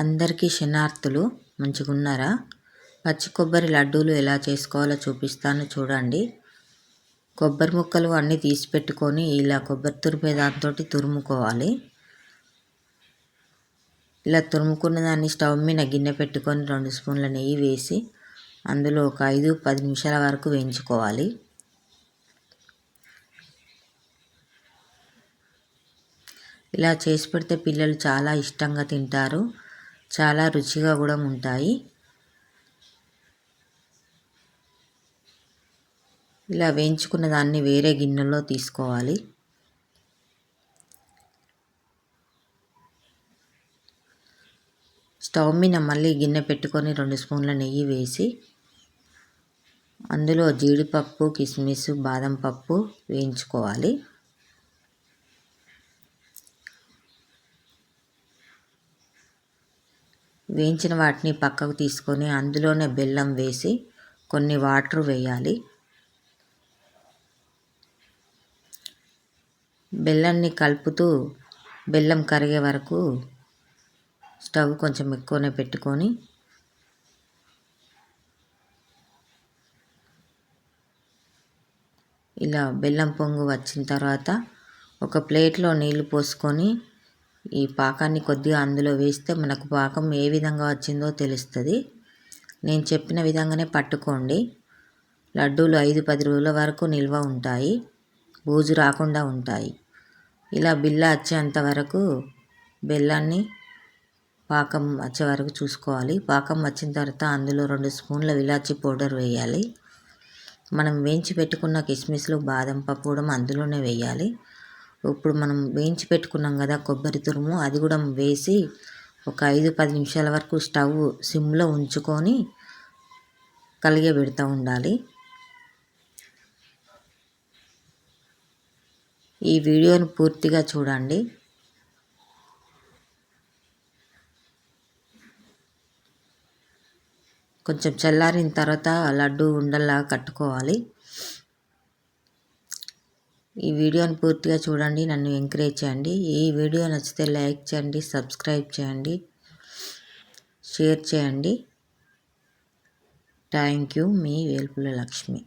అందరికీ శనార్థులు. మంచిగున్నారా? పచ్చి కొబ్బరి లడ్డూలు ఎలా చేసుకోవాలో చూపిస్తాను చూడండి. కొబ్బరి ముక్కలు అన్నీ తీసి పెట్టుకొని ఇలా కొబ్బరి తురిమే దాంతో తురుముకోవాలి. ఇలా తురుముకున్న దాన్ని స్టవ్ మీద గిన్నె పెట్టుకొని 2 స్పూన్ల నెయ్యి వేసి అందులో ఒక 5-10 నిమిషాల వరకు వేయించుకోవాలి. ఇలా చేసి పెడితే పిల్లలు చాలా ఇష్టంగా తింటారు. చాలా రుచిగా కూడా ఉంటాయి. ఇలా వేయించుకున్న దాన్ని వేరే గిన్నెలో తీసుకోవాలి. స్టవ్ మీద మళ్ళీ గిన్నె పెట్టుకొని 2 స్పూన్ల నెయ్యి వేసి అందులో జీడిపప్పు, కిస్మిస్, బాదం పప్పు వేయించుకోవాలి. వేయించిన వాటిని పక్కకు తీసుకొని అందులోనే బెల్లం వేసి కొన్ని వాటర్ వేయాలి. బెల్లాన్ని కలుపుతూ బెల్లం కరిగే వరకు స్టవ్ కొంచెం ఎక్కువనే పెట్టుకొని ఇలా బెల్లం పొంగు వచ్చిన తర్వాత ఒక ప్లేట్లో నీళ్లు పోసుకొని ఈ పాకాన్ని కొద్దిగా అందులో వేస్తే మనకు పాకం ఏ విధంగా వచ్చిందో తెలుస్తుంది. నేను చెప్పిన విధంగానే పట్టుకోండి. లడ్డూలు 5-10 రోజుల వరకు నిల్వ ఉంటాయి. బూజు రాకుండా ఉంటాయి. ఇలా బిల్ల వచ్చేంత వరకు బెల్లాన్ని పాకం వచ్చే వరకు చూసుకోవాలి. పాకం వచ్చిన తర్వాత అందులో 2 స్పూన్ల ఇలాచీ పౌడర్ వేయాలి. మనం వేయించి పెట్టుకున్న కిస్మిస్లు, బాదం పప్పు కూడా అందులోనే వేయాలి. ఇప్పుడు మనం వేయించి పెట్టుకున్నాం కదా కొబ్బరి తురుము, అది కూడా వేసి ఒక 5-10 నిమిషాల వరకు స్టవ్ సిమ్లో ఉంచుకొని కలిగే పెడుతూ ఉండాలి. ఈ వీడియోను పూర్తిగా చూడండి. కొంచెం చల్లారిన తర్వాత లడ్డు ఉండల్లా కట్టుకోవాలి. ఈ వీడియోని పూర్తిగా చూడండి. నన్ను ఎంకరేజ్ చేయండి. ఈ వీడియో నచ్చితే లైక్ చేయండి, సబ్స్క్రైబ్ చేయండి, షేర్ చేయండి. Thank you. Me Velpula Lakshmi.